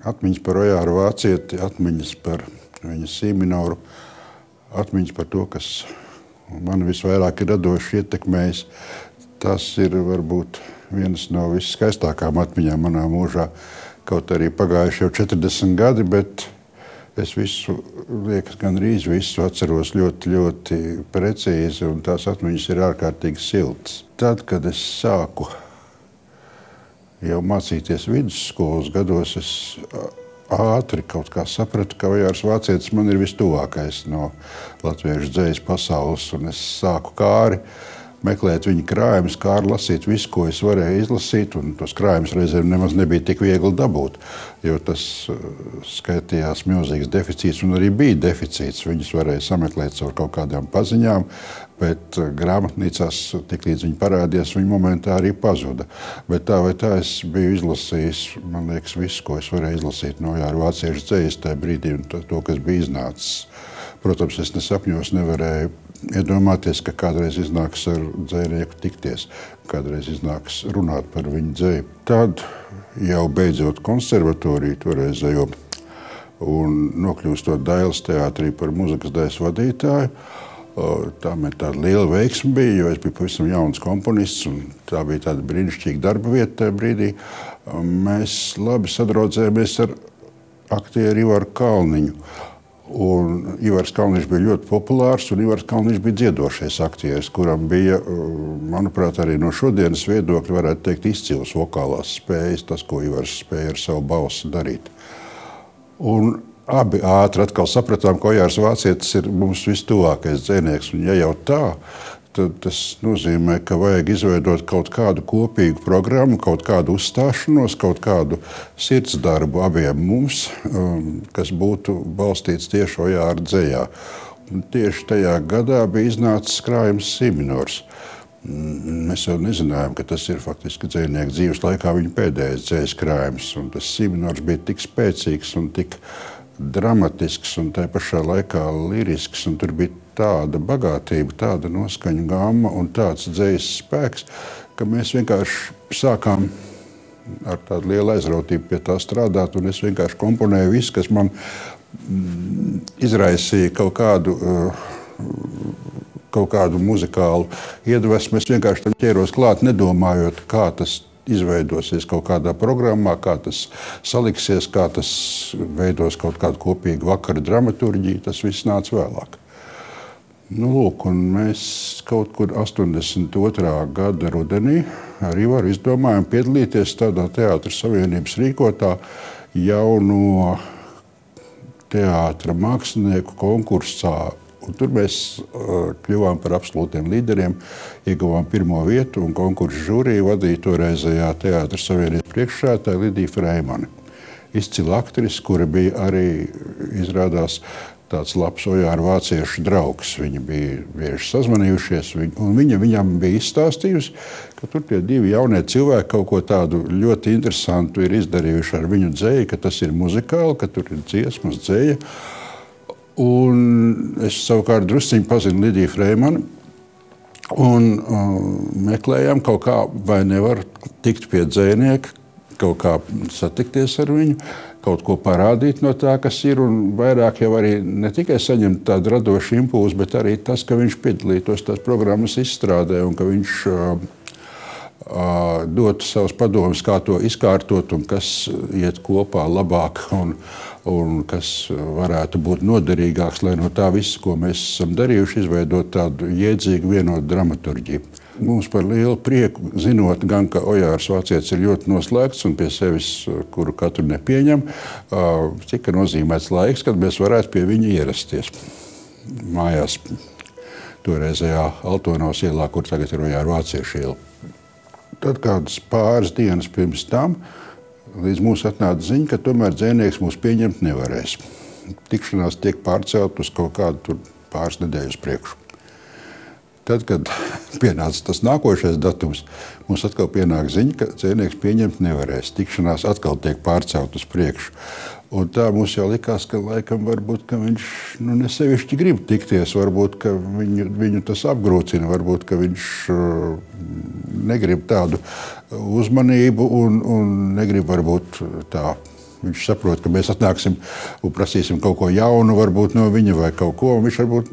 Atmiņas par Ojāru Vācieti, atmiņas par viņa Sīminoru, atmiņas par to, kas mani visvairāk ir radoši ietekmējis. Tas ir varbūt vienas no visskaistākām atmiņām manā mūžā. Kaut arī pagājuši jau 40 gadi, bet es visu, liekas, gandrīz visu atceros ļoti, ļoti precīzi, un tās atmiņas ir ārkārtīgi siltas. Tad, kad es sāku jau mācīties vidusskolas gados, es ātri kaut kā sapratu, ka Ojārs Vācietis man ir vistuvākais no latviešu dzejas pasaules, un es sāku Kāri meklēt viņa krājumus, Kāri lasīt visu, ko es varēju izlasīt, un tos krājumus reizēm nemaz nebija tik viegli dabūt, jo tas skaitījās milzīgs deficīts, un arī bija deficīts. Viņus varēja sameklēt caur kaut kādām paziņām, bet grāmatnīcās, tiklīdz viņi parādījās, viņi momentā arī pazuda. Bet tā vai tā es biju izlasījis, man liekas, visu, ko es varēju izlasīt no Ojāra Vācieša dzejas tajā brīdī un to, kas bija iznācis. Protams, es ne sapņos nevarēju iedomāties, ka kādreiz iznāks ar dzejnieku tikties, kādreiz iznāks runāt par viņu dzeju. Tad jau beidzot konservatoriju toreizējo un nokļūstot Dailes teātrī par mūzikas daļas vadītāju, tā man tāda liela veiksme bija, jo es biju pavisam jauns komponists, un tā bija tāda brīnišķīga darba vieta tajā brīdī. Mēs labi sadraudzējāmies ar aktieru Ivaru Kalniņu. Un Ivars Kalniņš bija ļoti populārs, un Ivars Kalniņš bija dziedošais aktieris, kuram bija, manuprāt, arī no šodienas viedokļa, varētu teikt, izcils vokālās spējas, tas, ko Ivars spēja ar savu balsi darīt. Un abi ātri atkal sapratām, ka Ojārs Vācietis ir mums vistuvākais dzejnieks, un ja jau tā, tad tas nozīmē, ka vajag izveidot kaut kādu kopīgu programmu, kaut kādu uzstāšanos, kaut kādu sirdsdarbu abiem mums, kas būtu balstīts tieši Ojāra dzejā. Un tieši tajā gadā bija iznācis krājums Sīminors. Mēs jau nezinājām, ka tas ir faktiski dzejnieku dzīves laikā viņa pēdējais dzejas krājums. Un tas Sīminors bija tik spēcīgs un tik dramatisks un tai pašā laikā lirisks, un tur bija tāda bagātība, tāda noskaņu gamma un tāds dzejas spēks, ka mēs vienkārši sākām ar tādu lielu aizrautību pie tā strādāt, un es vienkārši komponēju visu, kas man izraisīja kaut kādu muzikālu iedvesmu. Es vienkārši tam ķēros klāt, nedomājot, kā tas izveidosies kaut kādā programmā, kā tas saliksies, kā tas veidos kaut kādu kopīgu vakara dramaturģiju. Tas viss nāca vēlāk. Nu, lūk, un mēs kaut kur 82. gada rudenī ar Ivaru izdomājām piedalīties tādā Teātra Savienības rīkotā jauno teātra mākslinieku konkursā. Un tur mēs kļuvām par absolūtiem līderiem, ieguvām pirmo vietu, un konkursu žūriju vadīja toreizējā Teātra Savienības priekšsēdētāja Lidija Freimane. Izcila aktrise, kura bija arī, izrādās, tāds labs Ojāra Vācieša draugs. Viņi bija bieži sazvanījušies, un viņa viņam bija izstāstījusi, ka tur tie divi jaunie cilvēki kaut ko tādu ļoti interesantu ir izdarījuši ar viņu dzeju, ka tas ir muzikāli, ka tur ir dziesmas, dzeja. Un es savukārt drusciņi pazinu Lidiju Freimani un meklējām kaut kā, vai nevar tikt pie dzejnieka, kaut kā satikties ar viņu, kaut ko parādīt no tā, kas ir, un vairāk jau arī ne tikai saņemt tādu radošu impulsu, bet arī tas, ka viņš piedalītos tās programmas izstrādē un ka viņš dotu savus padomus, kā to izkārtot un kas iet kopā labāk un kas varētu būt noderīgāks, lai no tā viss, ko mēs esam darījuši, izveidot tādu jēdzīgu vienotu dramaturģiju. Mums par lielu prieku, zinot gan, ka Ojārs Vācietis ir ļoti noslēgts un pie sevis, kuru katru nepieņem, tika nozīmēts laiks, kad mēs varētu pie viņa ierasties mājās toreizējā Altonovas ielā, kur tagad ir Ojāra Vācieša iela. Tad kādas pāris dienas pirms tam līdz mums atnāca ziņa, ka tomēr dzejnieks mūs pieņemt nevarēs. Tikšanās tiek pārcelt uz kaut kādu pāris nedēļas priekšu. Tad, kad pienāca tas nākošais datums, mums atkal pienāk ziņa, ka dzejnieks pieņemt nevarēs. Tikšanās atkal tiek pārcelt uz priekšu. Un tā mums jau likās, ka laikam varbūt, ka viņš nesevišķi grib tikties, varbūt, ka viņu tas apgrūcina, varbūt, ka viņš negrib tādu uzmanību un negrib varbūt tā viņš saprot, ka mēs atnāksim un prasīsim kaut ko jaunu varbūt no viņa vai kaut ko. Viņš varbūt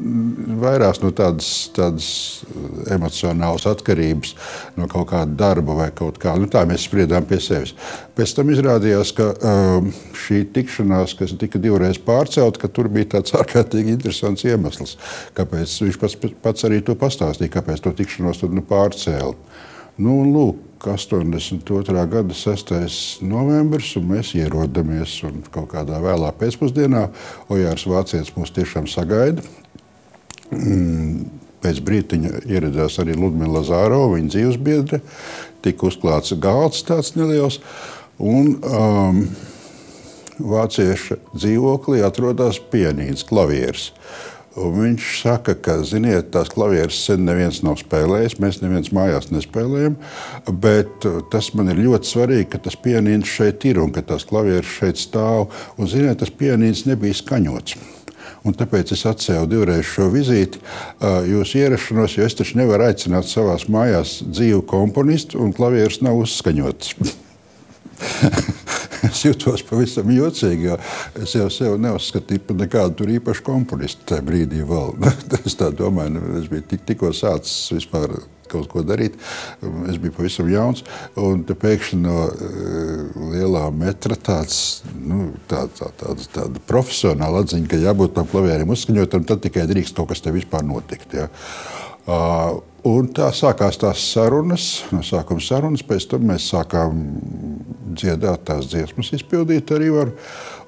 vairās no tādas emocionālas atkarības no kaut kāda darba vai kaut kā. Nu, tā mēs spriedām pie sevis. Pēc tam izrādījās, ka šī tikšanās, kas tika 2 reizes pārcelt, ka tur bija tāds ārkārtīgi interesants iemesls, kāpēc viņš pats arī to pastāstīja, kāpēc to tikšanos tad pārcēla. Nu, lūk, 82. gada 6. novembris, un mēs ierodamies, un kaut kādā vēlā pēcpusdienā Ojārs Vācietis mūs tiešām sagaida. Pēc brītiņa ieradās arī Ludmila Zārova, viņa dzīvesbiedre, tika uzklāts galds tāds neliels, un vācieša dzīvoklī atrodas pianīns, klavieris. Un viņš saka, ka, ziniet, tās klavieres sen neviens nav spēlējis, mēs neviens mājās nespēlējam, bet tas man ir ļoti svarīgi, ka tas pianīns šeit ir un ka tās klavieres šeit stāv. Un, ziniet, tas pianīns nebija skaņots. Un tāpēc es atcēlu 2 reizes šo vizīti, jūsu ierašanos, jo es taču nevaru aicināt savās mājās dzīvu komponistu un klavieres nav uzskaņotas. Es jūtos pavisam jocīgi, jo es jau sev neuzskatīju par nekādu tur īpašu komponistu tajā brīdī vēl. Es tā domāju, es biju tikko sācis vispār kaut ko darīt. Es biju pavisam jauns, un te pēkšņi no lielā metra tāda profesionāla atziņa, ka jābūt tam klavieriem uzskaņotam, tad tikai drīkst kaut kas te vispār notikt. Ja. Un tā sākās tās sarunas, no sākuma sarunas, pēc tam mēs sākām dziedāt tās dziesmas, izpildīt ar Ivaru,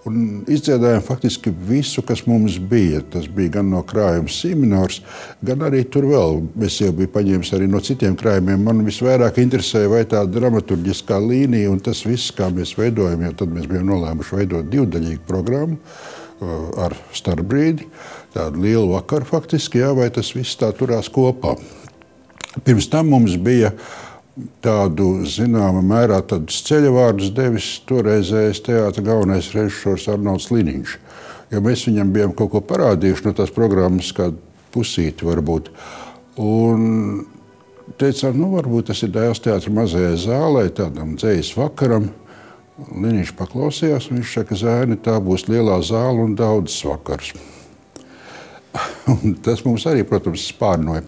un izdziedājām faktiski visu, kas mums bija. Tas bija gan no krājuma Siminors, gan arī tur vēl. Es jau biju paņēmis arī no citiem krājumiem. Man visvairāk interesēja, vai tā dramaturģiskā līnija un tas viss, kā mēs veidojam, jo tad mēs bijām nolēmuši veidot 2-daļīgu programmu ar starpbrīdi, tādu lielu vakaru faktiski, jā, vai tas viss tā turās kopā. Pirms tam mums bija tādu, zināmā mērā, tādus ceļavārdus devis toreizējais teātra galvenais režisors Arnolds Liniņš. Jo mēs viņam bijām kaut ko parādījuši no tās programmas, kādu pusīti varbūt. Un teicām, nu varbūt tas ir Dēls teātra mazajai zālē, tādam dzejas vakaram. Liniņš paklausījās, un viņš saka, Zēni, tā būs lielā zāle un daudzs vakars. Un tas mums arī, protams, spārnoja.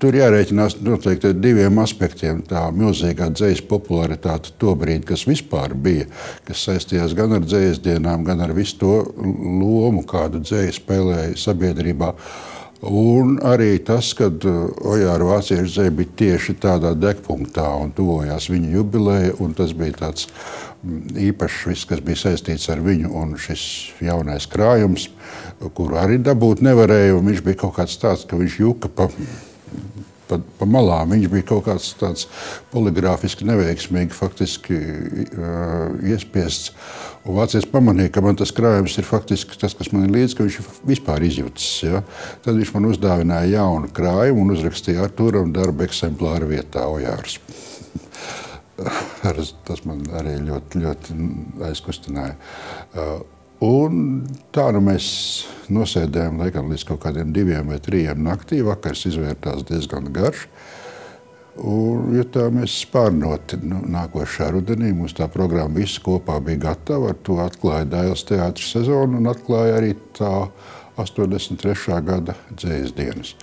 Tur jārēķinās noteikti ar 2 aspektiem. Tā milzīgā dzejas popularitāte tobrīd, kas vispār bija, kas saistījās gan ar dzejas dienām, gan ar visu to lomu, kādu dzeja spēlēja sabiedrībā. Un arī tas, kad Ojāra Vācieša dzeja bija tieši tādā degpunktā un tuvojās viņa jubileja, un tas bija tāds īpašs viss, kas bija saistīts ar viņu un šis jaunais krājums, kuru arī dabūt nevarēja, un viņš bija kaut kāds tāds, ka viņš juka pa malām. Viņš bija kaut kāds tāds poligrāfiski neveiksmīgi faktiski iespiests. Un Vācietis pamanīja, ka man tas krājums ir faktiski tas, kas man ir līdzi, ka viņš ir vispār izjutis. Ja? Tad viņš man uzdāvināja jaunu krājumu un uzrakstīja Artūram darba eksemplāra vietā Ojārs. Tas man arī ļoti, ļoti aizkustināja. Un tā mēs nosēdējām laikam līdz kaut kādiem 2 vai 3 naktī. Vakars izvērtās diezgan garš. Un tā mēs spārnoti nākošā rudenī. Mums tā programma visa kopā bija gatava. Ar to atklāja Dēls teātra sezonu un atklāja arī tā 83. gada dzejas dienas.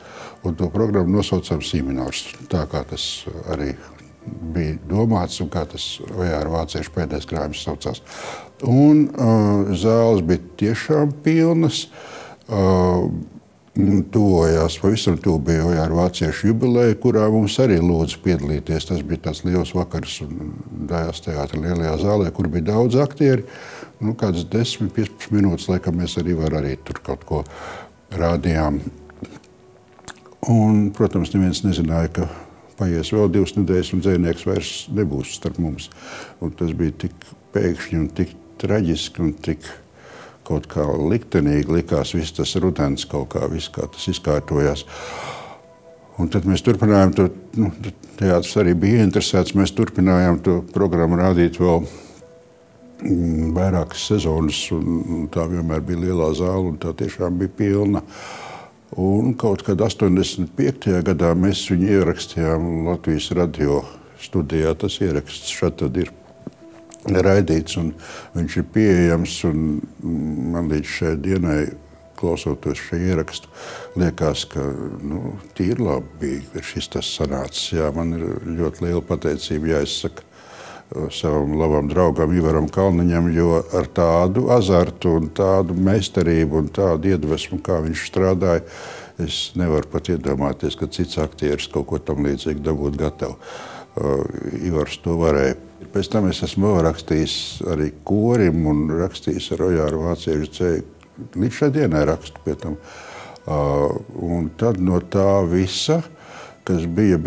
Un to programmu nosaucām Siminors. Tā kā tas arī bija domāts un kā tas Ojāra Vācieša pēdējais krājums saucās. Un zāles bija tiešām pilnas. Tuvojās, pavisam tuvu bija Ojāra Vācieša jubileja, kurā mums arī lūdza piedalīties. Tas bija tāds liels vakars Dēls teātra lielajā zālē, kur bija daudz aktieri. Kādas 10-15 minūtes, laikam, mēs arī tur kaut ko rādījām. Un, protams, neviens nezināja, ka paies vēl 2 nedēļas un dzejnieks vairs nebūs starp mums. Un tas bija tik pēkšņi un tik traģiski un tik kaut kā liktenīgi likās viss tas rudens kaut kā, viss kā tas izkārtojās. Un tad mēs turpinājām to, teātris arī bija interesēts, mēs turpinājām to programmu rādīt vēl vairākas sezonas, un tā vienmēr bija lielā zāle, un tā tiešām bija pilna. Un kaut kad 85. gadā mēs viņu ierakstījām Latvijas radio studijā. Tas ieraksts šeit tad ir raidīts, un viņš ir pieejams, un man līdz šai dienai, klausoties šo ierakstu, liekas, ka tīri labi bija šis tas sanācis. Jā, man ir ļoti liela pateicība jāizsaka savam labam draugam Ivaram Kalniņam, jo ar tādu azartu un tādu meistarību un tādu iedvesmu, kā viņš strādāja, es nevaru pat iedomāties, ka cits aktieris kaut ko tam līdzīgi dabūt gatavu. Ivars to varēja. Pēc tam es esmu vēl rakstījis arī korim un rakstījis ar Ojāru Vāciešu dzēju. Līdz šai dienai rakstu pie tam. Un tad no tā visa, kas bija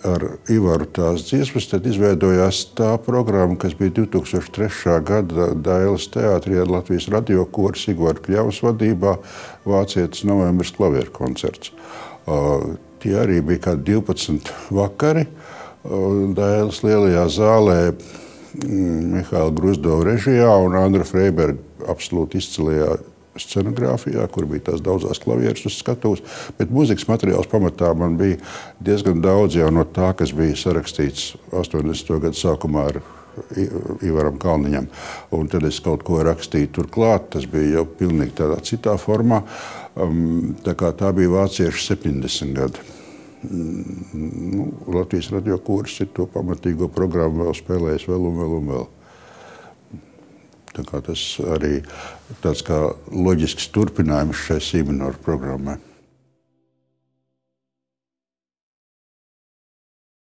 ar Ivaru tās dziesmas, tad izveidojās tā programma, kas bija 2003. Gada Dailes teātrī ar Latvijas radio koru Sigvarda Kļavas vadībā Vācietis novembris klavieru koncerts. Tie arī bija kādi 12 vakari. Dailes lielajā zālē Mihaila Gruzdova režijā un Andra Freiberga absolūti izcilajā scenogrāfijā, kur bija tās daudzās klavieres uz skatuves, bet mūzikas materiāls pamatā man bija diezgan daudz jau no tā, kas bija sarakstīts 80. gadu sākumā ar Ivaram Kalniņam. Un tad es kaut ko rakstīju turklāt, tas bija jau pilnīgi tādā citā formā. Tā kā tā bija vāciešu 70 gadi. Latvijas radio kurs ir to pamatīgo programmu vēl spēlējis vēl un vēl un vēl. Tā kā tas arī tāds kā loģisks turpinājums šai C-minoru programmai.